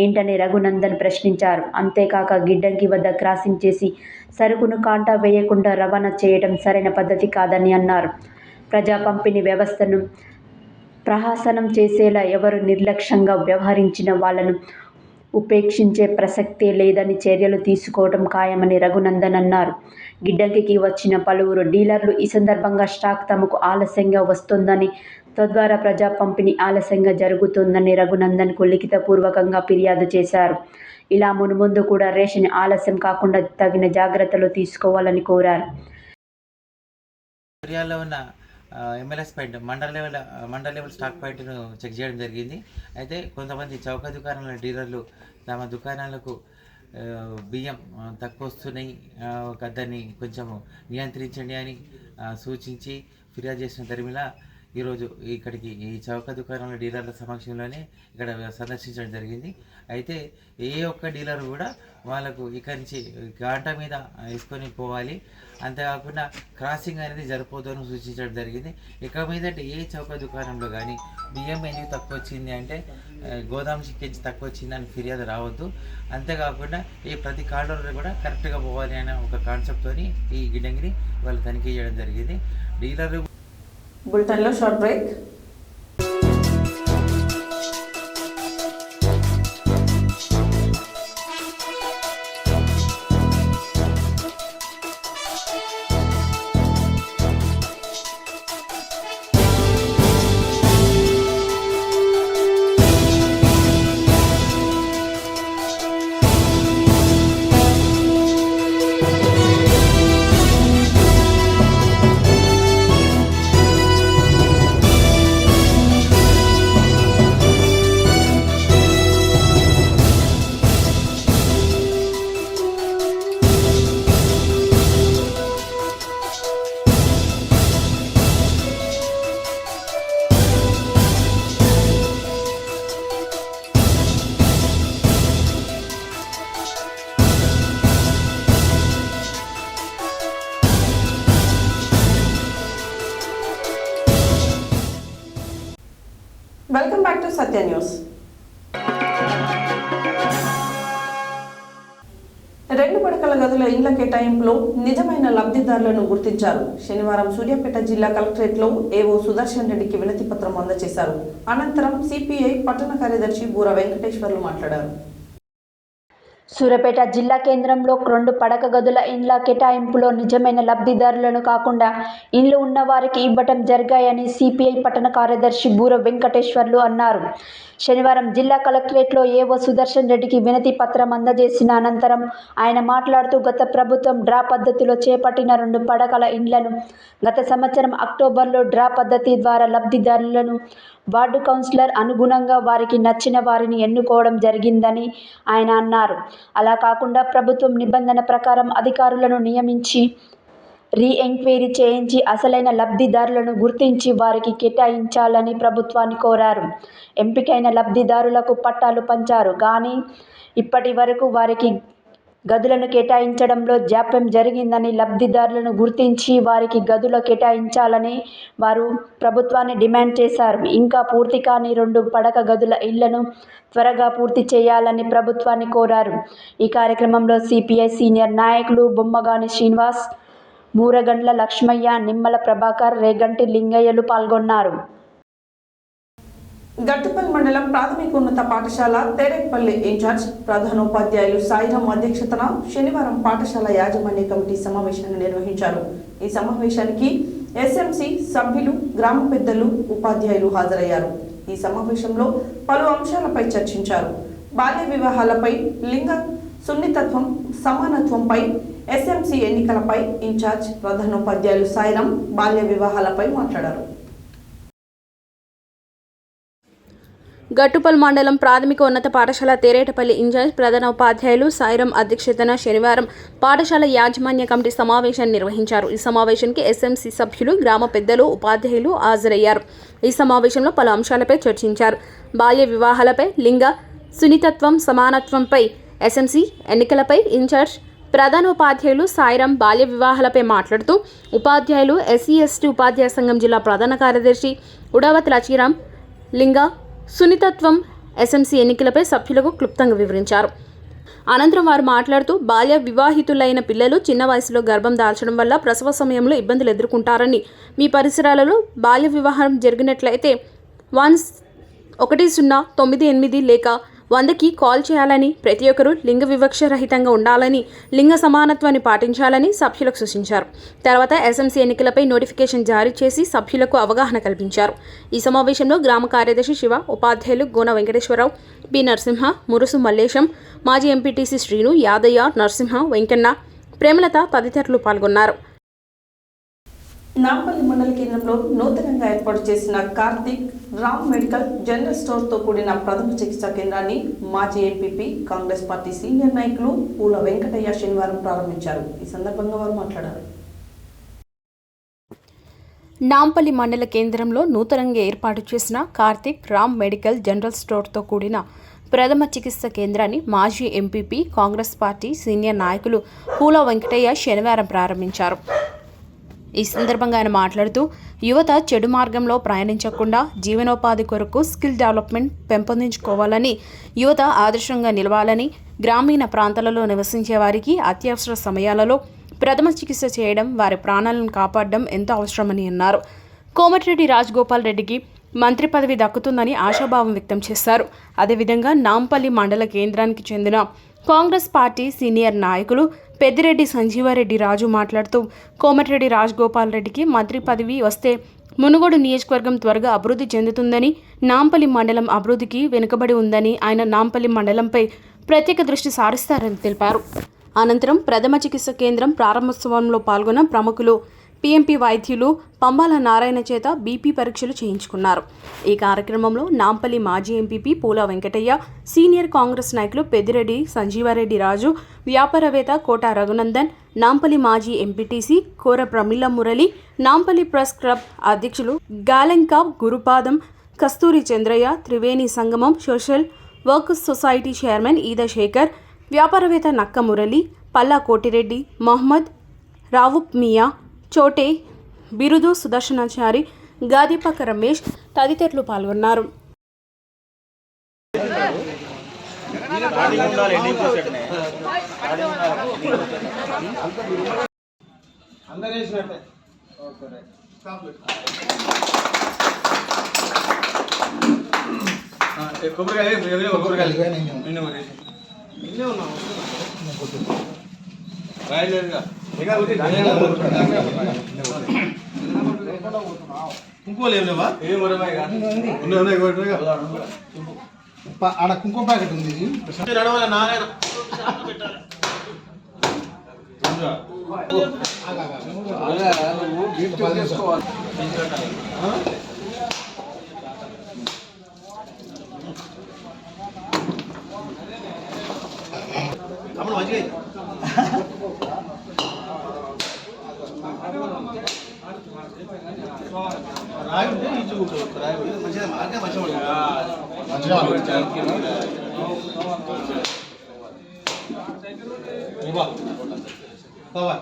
ఏంటని రఘునందన్ ప్రశ్నించారు. అంతేకాక గిడ్డంగి వద్ద క్రాసింగ్ చేసి సరుకును కాంటా వేయకుండా రవాణా చేయడం సరైన పద్ధతి కాదని అన్నారు. ప్రజా పంపిణీ వ్యవస్థను ప్రహసనం చేసేలా ఎవరు నిర్లక్ష్యంగా వ్యవహరించిన వాళ్లను ఉపేక్షించే ప్రసక్తే లేదని చర్యలు తీసుకోవడం ఖాయమని రఘునందన్ అన్నారు. గిడ్డంగికి వచ్చిన పలువురు డీలర్లు ఈ సందర్భంగా స్టాక్ తమకు ఆలస్యంగా వస్తోందని, తద్వారా ప్రజా పంపిణీ ఆలస్యంగా జరుగుతోందని రఘునందన్కు లిఖితపూర్వకంగా ఫిర్యాదు చేశారు. ఇలా మున్ముందు కూడా రేషన్ ఆలస్యం కాకుండా తగిన జాగ్రత్తలు తీసుకోవాలని కోరారు. MLS పాయింట్ మండల లెవెల్ స్టాక్ పాయింట్ను చెక్ చేయడం జరిగింది. అయితే కొంతమంది చౌక దుకాణాల డీలర్లు తమ దుకాణాలకు బియ్యం తక్కువ వస్తున్నాయి, దాన్ని కొంచెం నియంత్రించండి అని సూచించి ఫిర్యాదు చేసిన దరిమిలా ఈరోజు ఇక్కడికి ఈ చౌక దుకాణాల డీలర్ల సమక్షంలోనే ఇక్కడ సందర్శించడం జరిగింది. అయితే ఏ ఒక్క డీలర్ కూడా వాళ్ళకు ఇక్కడి నుంచి గాంట మీద వేసుకొని పోవాలి, అంతేకాకుండా క్రాసింగ్ అనేది జరపొద్దని సూచించడం జరిగింది. ఇక మీదట ఏ చౌక దుకాణంలో కానీ బియ్యం ఎందుకు తక్కువ వచ్చింది అంటే గోదాం చిక్కించి తక్కువ వచ్చింది అని ఫిర్యాదు రావద్దు. అంతేకాకుండా ఈ ప్రతి కాండోలో కూడా కరెక్ట్గా పోవాలి అనే ఒక కాన్సెప్ట్తోని ఈ గిడ్డంగిని వాళ్ళు తనిఖీ చేయడం జరిగింది. డీలర్లు బులెటిన్లో short break. Welcome back to Satya news. 2 పడకల గదుల ఇండ్ల కేటాయింపులో నిజమైన లబ్ధిదారులను గుర్తించారు. శనివారం సూర్యాపేట జిల్లా కలెక్టరేట్లో ఏవో సుదర్శన్ రెడ్డికి వినతి పత్రం అందజేశారు. అనంతరం సిపిఐ పట్టణ కార్యదర్శి బూర వెంకటేశ్వర్లు మాట్లాడారు. సూర్యాపేట జిల్లా కేంద్రంలో 2 పడక గదుల ఇండ్ల కేటాయింపులో నిజమైన లబ్ధిదారులను కాకుండా ఇండ్లు ఉన్న వారికి ఇవ్వటం జరిగాయని సిపిఐ పట్టణ కార్యదర్శి బూర వెంకటేశ్వర్లు అన్నారు. శనివారం జిల్లా కలెక్టరేట్లో ఏవో సుదర్శన్ రెడ్డికి వినతి పత్రం అందజేసిన అనంతరం ఆయన మాట్లాడుతూ గత ప్రభుత్వం డ్రా పద్ధతిలో చేపట్టిన 2 పడకల ఇండ్లను గత సంవత్సరం అక్టోబర్లో డ్రా పద్ధతి ద్వారా లబ్ధిదారులను వార్డు కౌన్సిలర్ అనుగుణంగా వారికి నచ్చిన వారిని ఎన్నుకోవడం జరిగిందని ఆయన అన్నారు. అలా కాకుండా ప్రభుత్వం నిబంధన ప్రకారం అధికారులను నియమించి రీఎంక్వైరీ చేయించి అసలైన లబ్ధిదారులను గుర్తించి వారికి కేటాయించాలని ప్రభుత్వాన్ని కోరారు. ఎంపికైన లబ్ధిదారులకు పట్టాలు పంచారు కానీ ఇప్పటి వరకు వారికి గదులను కేటాయించడంలో జాప్యం జరిగిందని, లబ్ధిదారులను గుర్తించి వారికి గదులు కేటాయించాలని వారు ప్రభుత్వాన్ని డిమాండ్ చేశారు. ఇంకా పూర్తి కాని 2 పడక గదుల ఇళ్లను త్వరగా పూర్తి చేయాలని ప్రభుత్వాన్ని కోరారు. ఈ కార్యక్రమంలో సిపిఐ సీనియర్ నాయకులు బొమ్మగాని శ్రీనివాస్, మూరగండ్ల లక్ష్మయ్య, నిమ్మల ప్రభాకర్, రేగంటి లింగయ్యలు పాల్గొన్నారు. గట్టుపల్లి మండలం ప్రాథమికోన్నత పాఠశాల తేరేపల్లి ఇన్ఛార్జ్ ప్రధానోపాధ్యాయులు సాయిరాం అధ్యక్షతన శనివారం పాఠశాల యాజమాన్య కమిటీ సమావేశాన్ని నిర్వహించారు. ఈ సమావేశానికి ఎస్ఎంసి సభ్యులు, గ్రామ పెద్దలు, ఉపాధ్యాయులు హాజరయ్యారు. ఈ సమావేశంలో పలు అంశాలపై చర్చించారు. బాల్య వివాహాలపై, లింగ సున్నితత్వం, సమానత్వంపై, ఎస్ఎంసి ఎన్నికలపై ఇన్ఛార్జ్ ప్రధానోపాధ్యాయులు సాయిరాం బాల్య వివాహాలపై మాట్లాడారు. గట్టుపల్లి మండలం ప్రాథమికోన్నత పాఠశాల తేరేటపల్లి ఇన్ఛార్జ్ ప్రధానోపాధ్యాయులు సాయిరాం అధ్యక్షతన శనివారం పాఠశాల యాజమాన్య కమిటీ సమావేశాన్ని నిర్వహించారు. ఈ సమావేశానికి ఎస్ఎంసి సభ్యులు, గ్రామ పెద్దలు, ఉపాధ్యాయులు హాజరయ్యారు. ఈ సమావేశంలో పలు అంశాలపై చర్చించారు. బాల్య వివాహాలపై, లింగ సున్నితత్వం, సమానత్వంపై, ఎస్ఎంసి ఎన్నికలపై ఇన్ఛార్జ్ ప్రధానోపాధ్యాయులు సాయిరాం బాల్య వివాహాలపై మాట్లాడుతూ ఉపాధ్యాయులు, ఎస్సీ ఎస్టీ ఉపాధ్యాయ సంఘం జిల్లా ప్రధాన కార్యదర్శి ఉడావత్ లచీరాం లింగ సున్నితత్వం, ఎస్ఎంసి ఎన్నికలపై సభ్యులకు క్లుప్తంగా వివరించారు. అనంతరం వారు మాట్లాడుతూ బాల్య వివాహితులైన పిల్లలు చిన్న వయసులో గర్భం దాల్చడం వల్ల ప్రసవ సమయంలో ఇబ్బందులు ఎదుర్కొంటారని, మీ పరిసరాలలో బాల్య వివాహం జరిగినట్లయితే 1098 లేక 100కి కాల్ చేయాలని, ప్రతి ఒక్కరూ లింగ వివక్ష రహితంగా ఉండాలని, లింగ సమానత్వాన్ని పాటించాలని సభ్యులకు సూచించారు. తర్వాత ఎస్ఎంసి ఎన్నికలపై నోటిఫికేషన్ జారీ చేసి సభ్యులకు అవగాహన కల్పించారు. ఈ సమావేశంలో గ్రామ కార్యదర్శి శివ, ఉపాధ్యాయులు గోన వెంకటేశ్వరరావు, బి నరసింహ, మురుసు మల్లేశం, మాజీ ఎంపీటీసీ శ్రీను, యాదయ్య, నరసింహ, వెంకన్న, ప్రేమలత తదితరులు పాల్గొన్నారు. నాంపల్లి మండల కేంద్రంలో నూతనంగా ఏర్పాటు చేసిన కార్తిక్ రామ్ మెడికల్ జనరల్ స్టోర్తో కూడిన ప్రథమ చికిత్సా కేంద్రాన్ని మాజీ ఎంపీపీ, కాంగ్రెస్ పార్టీ సీనియర్ నాయకులు పూల వెంకటయ్య శనివారం ప్రారంభించారు. ఈ సందర్భంగా వారు మాట్లాడారు. నాంపల్లి మండల కేంద్రంలో నూతనంగా ఏర్పాటు చేసిన కార్తిక్ రామ్ మెడికల్ జనరల్ స్టోర్తో కూడిన ప్రథమ చికిత్స కేంద్రాన్ని మాజీ ఎంపీపీ, కాంగ్రెస్ పార్టీ సీనియర్ నాయకులు పూల వెంకటయ్య శనివారం ప్రారంభించారు. ఈ సందర్భంగా ఆయన మాట్లాడుతూ యువత చెడు మార్గంలో ప్రయాణించకుండా జీవనోపాధి కొరకు స్కిల్ డెవలప్మెంట్ పెంపొందించుకోవాలని, యువత ఆదర్శంగా నిలవాలని, గ్రామీణ ప్రాంతాలలో నివసించే వారికి అత్యవసర సమయాలలో ప్రథమ చికిత్స చేయడం, వారి ప్రాణాలను కాపాడడం ఎంతో అవసరమని అన్నారు. కోమటిరెడ్డి రాజగోపాల్ రెడ్డికి మంత్రి పదవి దక్కుతుందని ఆశాభావం వ్యక్తం చేశారు. అదేవిధంగా నాంపల్లి మండల కేంద్రానికి చెందిన కాంగ్రెస్ పార్టీ సీనియర్ నాయకులు పెద్దిరెడ్డి సంజీవారెడ్డి రాజు మాట్లాడుతూ కోమటిరెడ్డి రాజగోపాల్ రెడ్డికి మంత్రి పదవి వస్తే మునుగోడు నియోజకవర్గం త్వరగా అభివృద్ధి చెందుతుందని, నాంపల్లి మండలం అభివృద్ధికి వెనుకబడి ఉందని, ఆయన నాంపల్లి మండలంపై ప్రత్యేక దృష్టి సారిస్తారని తెలిపారు. అనంతరం ప్రథమ చికిత్స కేంద్రం ప్రారంభోత్సవంలో పాల్గొన్న ప్రముఖులు, పీఎంపీ వైద్యులు పంబాల నారాయణ చేత బీపీ పరీక్షలు చేయించుకున్నారు. ఈ కార్యక్రమంలో నాంపల్లి మాజీ ఎంపీపీ పూల వెంకటయ్య, సీనియర్ కాంగ్రెస్ నాయకులు పెద్దిరెడ్డి సంజీవారెడ్డి రాజు, వ్యాపారవేత్త కోట రఘునందన్, నాంపల్లి మాజీ MPTC Kora Pramila Murali, Nampally press club అధ్యక్షులు Galenka Gurupadam, Kasturi Chandraiah, Triveni Sangamam social workers society chairman Eeda Shekar, వ్యాపారవేత్త నక్క మురళి, పల్లా కోటిరెడ్డి, మహమ్మద్ రావుప్ మియా, చోటే బిరుదు సుదర్శనాచారి, గాదిపక్క రమేష్ తదితరులు పాల్గొన్నారు. కుంకుమ ప్యాకెట్ ఉంది.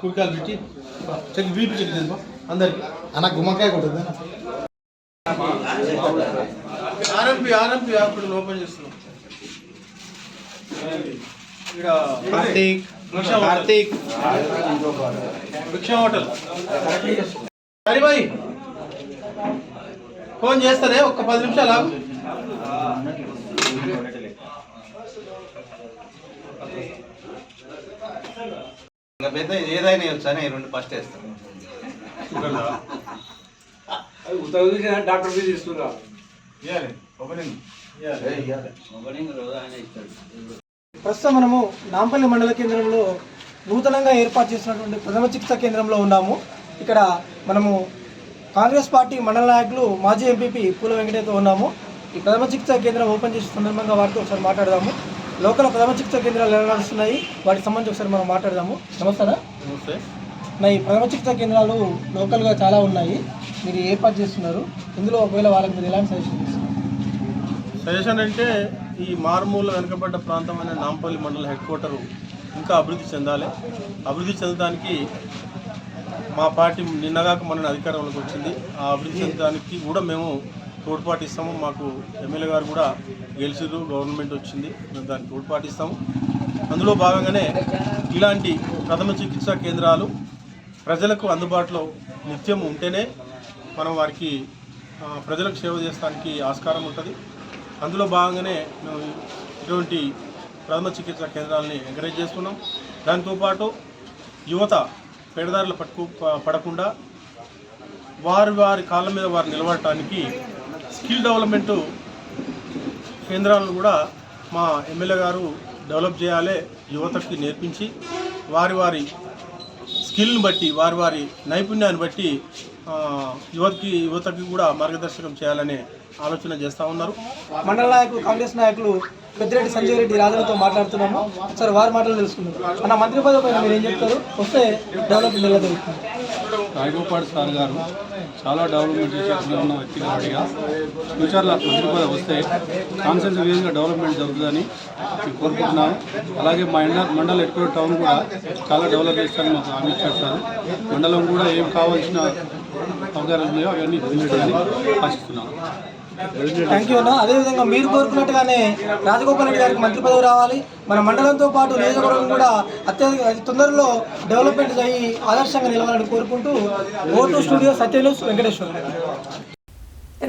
కుడికాయలు పెట్టి చెక్ బీపీ చెక్ చేద్దాం అందరికి. అన్న గుమ్మకాయ కొట్టద్దా? ఆర్ఎంపీ హాస్పిటల్ ఓపెన్ చేస్తున్నాం. ఇక్కడ కార్తీక్ భిక్షా హోటల్. హరిబాయి ఫోన్ చేస్తానే, ఒక్క 10 నిమిషాలు. పెద్ద ఏదైనా వచ్చానే రెండు ఫస్ట్ వేస్తాం. డాక్టర్ తీసుకురా ప్రస్తుతం మనము నాంపల్లి మండల కేంద్రంలో నూతనంగా ఏర్పాటు చేసినటువంటి ప్రథమ చికిత్సా కేంద్రంలో ఉన్నాము. ఇక్కడ మనము కాంగ్రెస్ పార్టీ మండల నాయకులు మాజీ ఎంపీపీ పూల వెంకటేతో ఉన్నాము. ఈ ప్రథమ చికిత్సా కేంద్రం ఓపెన్ చేసే సందర్భంగా వారితో ఒకసారి మాట్లాడదాము. లోకల్ ప్రథమ చికిత్సా కేంద్రాలు ఎలా నడుస్తున్నాయి వాటికి సంబంధించి ఒకసారి మనం మాట్లాడదాము. నమస్కారం. నమస్తే. ఈ ప్రథమ చికిత్సా కేంద్రాలు లోకల్గా చాలా ఉన్నాయి, మీరు ఏర్పాటు చేస్తున్నారు. ఇందులో ఒకవేళ వాళ్ళకి మీరు ఎలాంటి సజెషన్ అంటే ఈ మారుమూల వెనుకబడ్డ ప్రాంతమైన నాంపల్లి మండల హెడ్ క్వార్టరు ఇంకా అభివృద్ధి చెందాలి. అభివృద్ధి చెందడానికి మా పార్టీ నిన్నగాక మొన్న అధికారంలోకి వచ్చింది. ఆ అభివృద్ధి చెందడానికి కూడా మేము తోడ్పాటిస్తాము. మాకు ఎమ్మెల్యే గారు కూడా గెలిచిరు, గవర్నమెంట్ వచ్చింది, మేము దానికి తోడ్పాటిస్తాము. అందులో భాగంగానే ఇలాంటి ప్రథమ చికిత్సా కేంద్రాలు ప్రజలకు అందుబాటులో నిత్యం ఉంటేనే మనం వారికి ప్రజలకు సేవ చేయడానికి ఆస్కారం ఉంటుంది. అందులో భాగంగానే మేము ఇటువంటి ప్రథమ చికిత్సా కేంద్రాలని ఎంకరేజ్ చేస్తున్నాం. దాంతోపాటు యువత పేడదారులు పడకుండా వారి కాళ్ళ మీద వారు నిలబడటానికి స్కిల్ డెవలప్మెంట్ కేంద్రాలను కూడా మా ఎమ్మెల్యే గారు డెవలప్ చేయాలి. యువతకి నేర్పించి వారి స్కిల్ని బట్టి వారి నైపుణ్యాన్ని బట్టి యువతకి కూడా మార్గదర్శకం చేయాలనే ఆలోచన చేస్తూ ఉన్నారు. మండల నాయకులు కాంగ్రెస్ నాయకులు పెద్దిరెడ్డి సంజయ్ రెడ్డి రాజులతో మాట్లాడుతున్నాము. ఒకసారి వారి మాటలు తెలుసుకుందాం. మన మంత్రి పదవి పైన మీరు ఏం చెప్తారు? వస్తే డెవలప్మెంట్ ఎలా జరుగుతుంది? రాయగోపాల్ సార్ గారు చాలా డెవలప్మెంట్ చేసిన ఉన్న వ్యక్తి కాబట్టిగా ఫ్యూచర్లో మంత్రి పదవి వస్తే కాన్సెన్స్ వేస్గా డెవలప్మెంట్ జరుగుతుందని కోరుకుంటున్నాను. అలాగే మా మండల ఎక్కువ టౌన్ కూడా చాలా డెవలప్ చేస్తారని మాకు హామీ ఇచ్చారు సార్. మండలం కూడా ఏం కావాల్సిన అవగాహన ఉన్నాయో అవన్నీ పొందడానికి ఆశిస్తున్నాను. థ్యాంక్ యూ అన్న. అదేవిధంగా మీరు కోరుకున్నట్టుగానే రాజగోపాల్ రెడ్డి గారికి మంత్రి పదవి రావాలి. మన మండలంతో పాటు నియోజకవర్గం కూడా అతి తొందరలో డెవలప్మెంట్ అయ్యి ఆదర్శంగా నిలవాలని కోరుకుంటూ ఓటు స్టూడియో సత్యన్యూస్ వెంకటేశ్వర.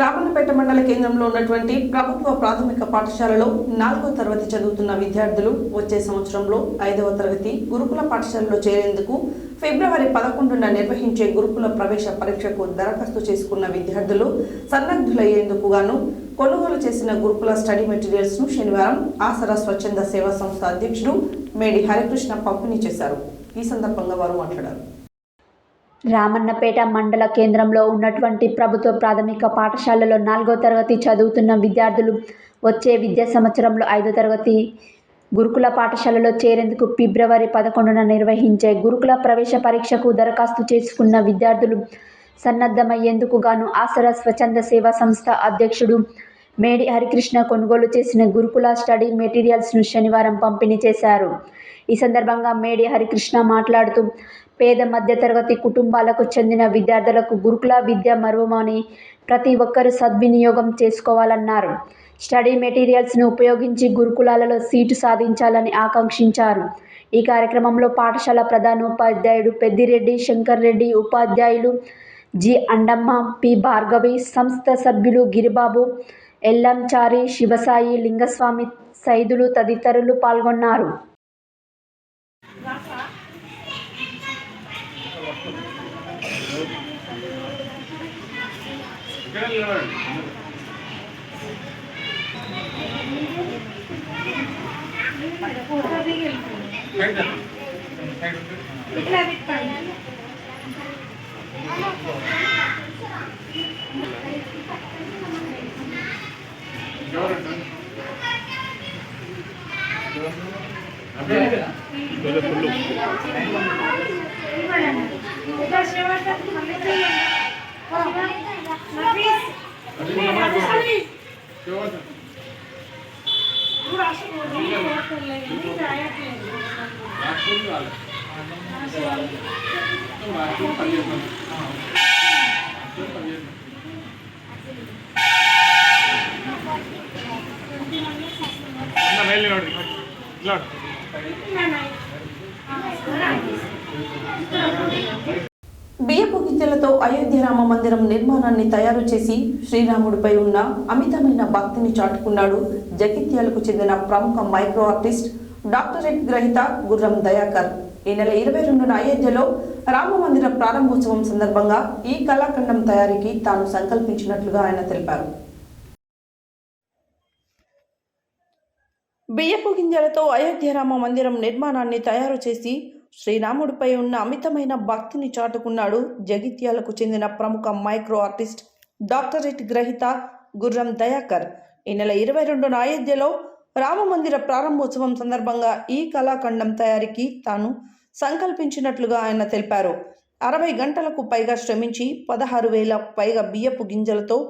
రామన్నపేట మండల కేంద్రంలో ఉన్నటువంటి ప్రభుత్వ ప్రాథమిక పాఠశాలలో 4వ తరగతి చదువుతున్న విద్యార్థులు వచ్చే సంవత్సరంలో 5వ తరగతి గురుకుల పాఠశాలలో చేరేందుకు ఫిబ్రవరి 11న నిర్వహించే గురుకుల ప్రవేశ పరీక్షకు దరఖాస్తు చేసుకున్న విద్యార్థులు సన్నద్ధులయ్యేందుకు గాను కొనుగోలు చేసిన గురుకుల స్టడీ మెటీరియల్స్ ను శనివారం ఆసరా స్వచ్ఛంద సేవా సంస్థ అధ్యక్షుడు మేడి హరికృష్ణ పంపిణీ చేశారు. ఈ సందర్భంగా వారు మాట్లాడారు. రామన్నపేట మండల కేంద్రంలో ఉన్నటువంటి ప్రభుత్వ ప్రాథమిక పాఠశాలలో 4వ తరగతి చదువుతున్న విద్యార్థులు వచ్చే విద్యా సంవత్సరంలో 5వ తరగతి గురుకుల పాఠశాలలో చేరేందుకు ఫిబ్రవరి 11న నిర్వహించే గురుకుల ప్రవేశ పరీక్షకు దరఖాస్తు చేసుకున్న విద్యార్థులు సన్నద్ధమయ్యేందుకు గాను ఆసరా స్వచ్ఛంద సేవా సంస్థ అధ్యక్షుడు మేడి హరికృష్ణ కొనుగోలు చేసిన గురుకుల స్టడీ మెటీరియల్స్ను శనివారం పంపిణీ చేశారు. ఈ సందర్భంగా మేడి హరికృష్ణ మాట్లాడుతూ పేద మధ్యతరగతి కుటుంబాలకు చెందిన విద్యార్థులకు గురుకుల విద్య మరువమని ప్రతి ఒక్కరూ సద్వినియోగం చేసుకోవాలన్నారు. స్టడీ మెటీరియల్స్ను ఉపయోగించి గురుకులాలలో సీటు సాధించాలని ఆకాంక్షించారు. ఈ కార్యక్రమంలో పాఠశాల ప్రధానోపాధ్యాయుడు పెద్దిరెడ్డి శంకర్ రెడ్డి, ఉపాధ్యాయులు జి అండమ్మ, పి భార్గవి, సంస్థ సభ్యులు గిరిబాబు, ఎల్లంచారి, శివసాయి, లింగస్వామి, సైదులు తదితరులు పాల్గొన్నారు. బియ్యపు గింజల గింజలతో అయోధ్య రామ మందిరం నిర్మాణాన్ని తయారు చేసి శ్రీరాముడిపై ఉన్న అమితమైన భక్తిని చాటుకున్నాడు జగిత్యాలకు చెందిన ప్రముఖ మైక్రో ఆర్టిస్ట్ డాక్టరేట్ గ్రహీత గుర్రం దయాకర్. ఈ నెల 22న అయోధ్యలో రామ మందిర ప్రారంభోత్సవం సందర్భంగా ఈ కళాఖండం తయారీకి తాను సంకల్పించినట్లుగా ఆయన తెలిపారు. బియ్యపు గింజలతో అయోధ్య రామ మందిరం నిర్మాణాన్ని తయారు చేసి శ్రీరాముడిపై ఉన్న అమితమైన భక్తిని చాటుకున్నాడు జగిత్యాలకు చెందిన ప్రముఖ మైక్రో ఆర్టిస్ట్ డాక్టరేట్ గ్రహీత గుర్రం దయాకర్. ఈ నెల 22న అయోధ్యలో రామ మందిర ప్రారంభోత్సవం సందర్భంగా ఈ కళాఖండం తయారీకి తాను సంకల్పించినట్లుగా ఆయన తెలిపారు. 60 గంటలకు పైగా శ్రమించి 16,000 పైగా బియ్యపు గింజలతో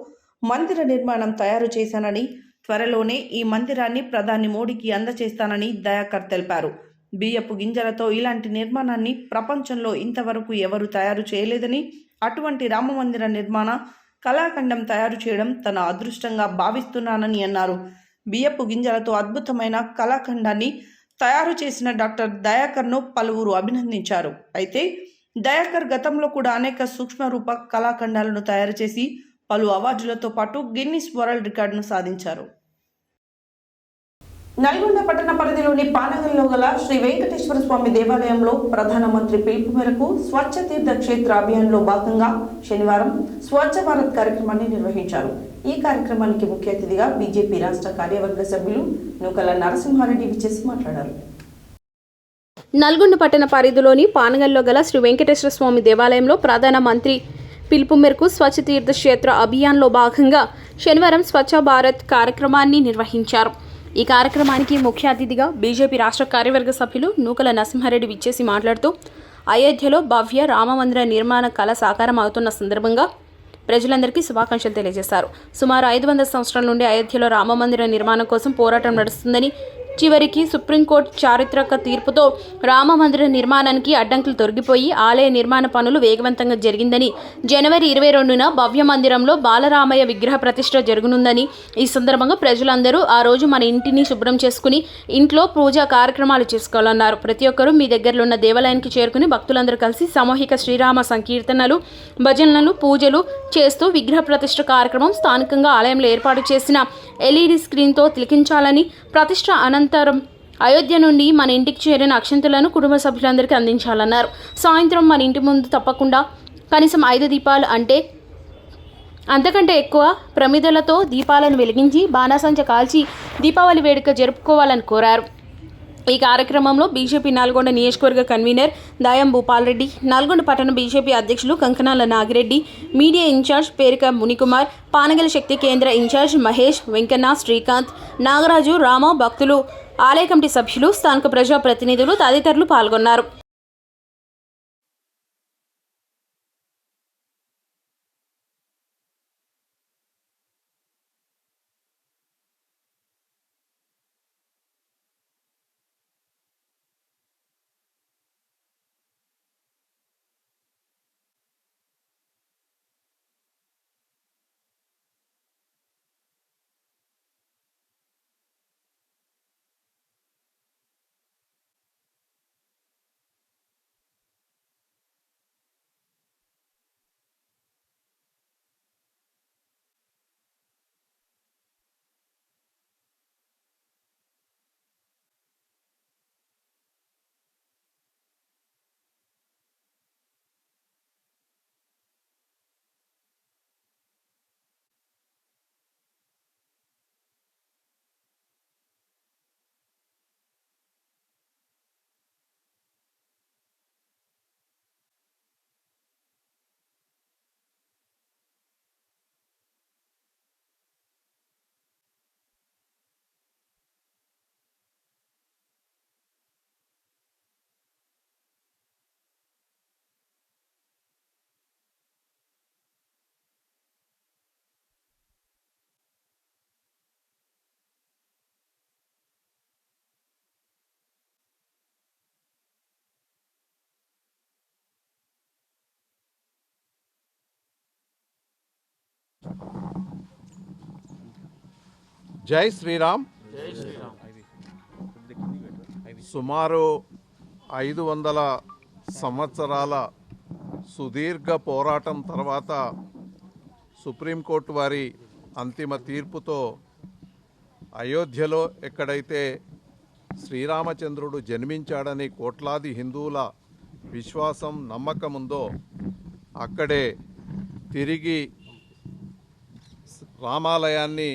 మందిర నిర్మాణం తయారు చేశానని, త్వరలోనే ఈ మందిరాన్ని ప్రధాని మోడీకి అందజేస్తానని దయాకర్ తెలిపారు. బియ్యపు గింజలతో ఇలాంటి నిర్మాణాన్ని ప్రపంచంలో ఇంతవరకు ఎవరు తయారు చేయలేదని, అటువంటి రామమందిర నిర్మాణ కళాఖండం తయారు చేయడం తన అదృష్టంగా భావిస్తున్నానని అన్నారు. బియ్యపు గింజలతో అద్భుతమైన కళాఖండాన్ని తయారు చేసిన డాక్టర్ దయాకర్ను పలువురు అభినందించారు. అయితే దయాకర్ గతంలో కూడా అనేక సూక్ష్మరూప కళాఖండాలను తయారు చేసి పలు అవార్డులతో పాటు గిన్నిస్ వరల్డ్ రికార్డును సాధించారు. నల్గొండ పట్టణ పరిధిలోని పానగల్లో గల శ్రీ వెంకటేశ్వర స్వామి దేవాలయంలో ప్రధానమంత్రి పిలుపు మేరకు స్వచ్ఛ తీర్థ క్షేత్ర అభియాన్లో భాగంగా శనివారం స్వచ్ఛ భారత్ కార్యక్రమాన్ని నిర్వహించారు. ఈ కార్యక్రమానికి ముఖ్య అతిథిగా బీజేపీ రాష్ట్ర కార్యవర్గ సభ్యులు నూకల నరసింహారెడ్డి విచ్చేసి మాట్లాడారు. నల్గొండ పట్టణ పరిధిలోని పానగల్లో గల శ్రీ వెంకటేశ్వర స్వామి దేవాలయంలో ప్రధానమంత్రి పిలుపు మేరకు స్వచ్ఛ తీర్థ క్షేత్ర అభియాన్లో భాగంగా శనివారం స్వచ్ఛ భారత్ కార్యక్రమాన్ని నిర్వహించారు. ఈ కార్యక్రమానికి ముఖ్య అతిథిగా బీజేపీ రాష్ట్ర కార్యవర్గ సభ్యులు నూకల నరసింహారెడ్డి విచ్చేసి మాట్లాడుతూ అయోధ్యలో భవ్య రామమందిర నిర్మాణ కళ సాకారం అవుతున్న సందర్భంగా ప్రజలందరికీ శుభాకాంక్షలు తెలియజేశారు. సుమారు 500 సంవత్సరాల నుండి అయోధ్యలో రామమందిర నిర్మాణం కోసం పోరాటం నడుస్తుందని, చివరికి సుప్రీంకోర్టు చారిత్రక తీర్పుతో రామమందిర నిర్మాణానికి అడ్డంకులు తొలగిపోయి ఆలయ నిర్మాణ పనులు వేగవంతంగా జరిగిందని, జనవరి 22న భవ్య మందిరంలో బాలరామయ్య విగ్రహ ప్రతిష్ఠ జరగనుందని, ఈ సందర్భంగా ప్రజలందరూ ఆ రోజు మన ఇంటిని శుభ్రం చేసుకుని ఇంట్లో పూజా కార్యక్రమాలు చేసుకోవాలన్నారు. ప్రతి ఒక్కరూ మీ దగ్గరలో ఉన్న దేవాలయానికి చేరుకుని భక్తులందరూ కలిసి సామూహిక శ్రీరామ సంకీర్తనలు, భజనలు, పూజలు చేస్తూ విగ్రహ ప్రతిష్ఠ కార్యక్రమం స్థానికంగా ఆలయంలో ఏర్పాటు చేసిన LED స్క్రీన్తో తిలకించాలని, ప్రతిష్ఠ అనంతరం అయోధ్య నుండి మన ఇంటికి చేరిన అక్షంతలను కుటుంబ సభ్యులందరికీ అందించాలన్నారు. సాయంత్రం మన ఇంటి ముందు తప్పకుండా కనీసం 5 దీపాలు అంతకంటే ఎక్కువ ప్రమిదలతో దీపాలను వెలిగించి బాణాసంచ కాల్చి దీపావళి వేడుక జరుపుకోవాలని కోరారు. ఈ కార్యక్రమంలో బీజేపీ నల్గొండ నియోజకవర్గ కన్వీనర్ దాయం భూపాల్ రెడ్డి, నల్గొండ పట్టణ బీజేపీ అధ్యక్షులు కంకనాల నాగిరెడ్డి, మీడియా ఇన్ఛార్జ్ పేరిక మునికుమార్, పానగల శక్తి కేంద్ర ఇన్ఛార్జ్ మహేష్, వెంకన్న, శ్రీకాంత్, నాగరాజు, రామ, భక్తులు, ఆలయ కమిటీ సభ్యులు, స్థానిక ప్రజాప్రతినిధులు తదితరులు పాల్గొన్నారు. జై శ్రీరామ్. సుమారు 500 సంవత్సరాల సుదీర్ఘ పోరాటం తర్వాత సుప్రీంకోర్టు వారి అంతిమ తీర్పుతో అయోధ్యలో ఎక్కడైతే శ్రీరామచంద్రుడు జన్మించాడని కోట్లాది హిందువుల విశ్వాసం నమ్మకం ఉందో అక్కడే తిరిగి రామాలయాన్ని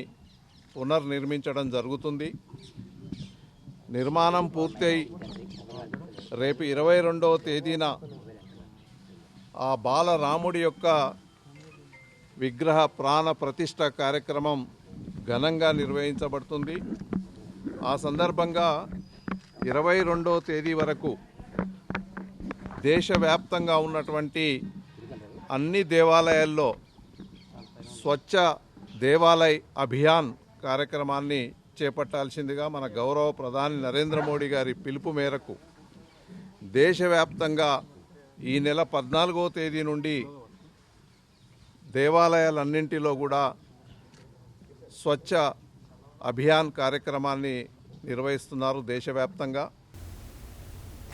పునర్నిర్మించడం జరుగుతుంది. నిర్మాణం పూర్తయి రేపు 22వ తేదీన ఆ బాలరాముడి యొక్క విగ్రహ ప్రాణ ప్రతిష్ఠ కార్యక్రమం ఘనంగా నిర్వహించబడుతుంది. ఆ సందర్భంగా 22వ తేదీ వరకు దేశవ్యాప్తంగా ఉన్నటువంటి అన్ని దేవాలయాల్లో స్వచ్ఛ దేవాలయ్ అభియాన్ కార్యక్రమాన్ని చేపట్టాల్సిందిగా మన గౌరవ ప్రధాని నరేంద్ర మోడీ గారి పిలుపు మేరకు దేశవ్యాప్తంగా ఈ నెల 14వ తేదీ నుండి దేవాలయాలన్నింటిలో కూడా స్వచ్ఛ అభియాన్ కార్యక్రమాన్ని నిర్వహిస్తున్నారు దేశవ్యాప్తంగా.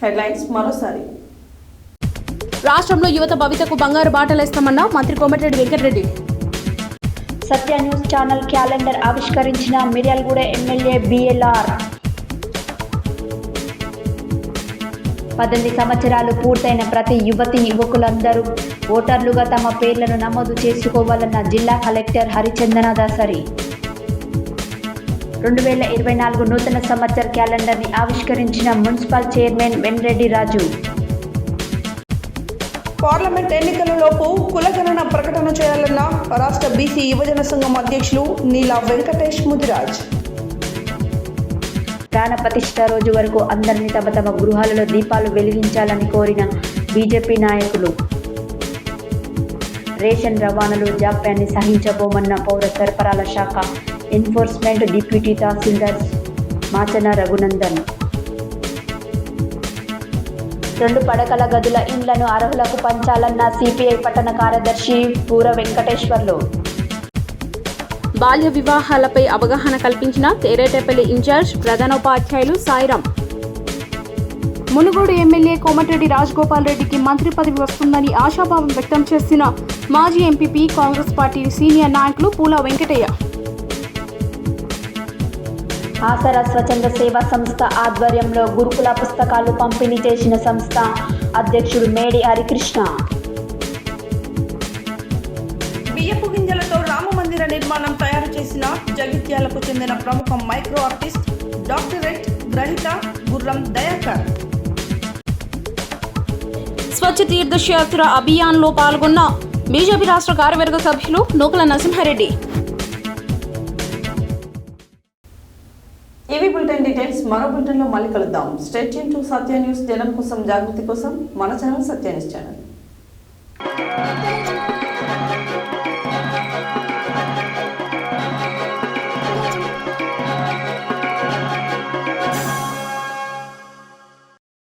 హెడ్లైన్స్ మరోసారి. రాష్ట్రంలో యువత భవితకు బంగారు బాటలేస్తామన్న మంత్రి Komatireddy Venkatreddy. Satya news channel calendar ఆవిష్కరించిన మిర్యాలగూడ ఎమ్మెల్యే బిఎల్ఆర్. 18 సంవత్సరాలు పూర్తయిన ప్రతి యువతి యువకులందరూ ఓటర్లుగా తమ పేర్లను నమోదు చేసుకోవాలన్న జిల్లా కలెక్టర్ హరిచందన దాసరి. 2024 నూతన సంవత్సర క్యాలెండర్ని ఆవిష్కరించిన మున్సిపల్ చైర్మన్ వెన్రెడ్డి రాజు. పార్లమెంట్ ఎన్నికలలోపు కులగణన ప్రకటన చేయాలన్న రాష్ట్ర బీసీ యువజన సంఘం అధ్యక్షులు నీలా వెంకటేష్ ముదిరాజ్. ప్రాణ ప్రతిష్ఠ రోజు వరకు అందరినీ తమ తమ గృహాలలో దీపాలు వెలిగించాలని కోరిన బీజేపీ నాయకులు. రేషన్ రవాణాలో జాప్యాన్ని సహించబోమన్న పౌర సరఫరాల శాఖ ఎన్ఫోర్స్మెంట్ డిప్యూటీ తహసీల్దార్ మాచన రఘునందన్. 2 పడకల గదుల ఇండ్లను అర్హులకు పంచాలన్న సిపిఐ పట్టణ కార్యదర్శి పూర వెంకటేశ్వర్లు. బాల్య వివాహాలపై అవగాహన కల్పించిన తేరేటపల్లి ఇన్ఛార్జ్ ప్రధానోపాధ్యాయులు సాయిరాం. మునుగోడు ఎమ్మెల్యే కోమటిరెడ్డి రాజగోపాల్ రెడ్డికి మంత్రి పదవి వస్తుందని ఆశాభావం వ్యక్తం చేసిన మాజీ ఎంపీపీ కాంగ్రెస్ పార్టీ సీనియర్ నాయకులు పూల వెంకటయ్య. ఆసరా స్వచ్ఛంద సేవా సంస్థ ఆధ్వర్యంలో గురుకుల పుస్తకాలు పంపిణీ చేసిన సంస్థ అధ్యక్షుడు మేడి హరికృష్ణ. బియ్యపు గింజలతో రామమందిర నిర్మాణం తయారు చేసిన జగిత్యాలకు చెందిన ప్రముఖ మైక్రో ఆర్టిస్ట్ డాక్టరేట్ గ్రహీత గుర్రం దయాకర్. స్వచ్ఛ తీర్థయాత్ర అభియాన్లో పాల్గొన్న బీజేపీ రాష్ట్ర కార్యవర్గ సభ్యులు నూకల నరసింహారెడ్డి. ఇవి బులెటిన్ డీటెయిల్స్. మరో బులెటిన్లో మళ్ళీ కలుద్దాం. Stay tune to Satya news. జనం కోసం, జాగృతి కోసం మన ఛానల్ సత్య న్యూస్ ఛానల్.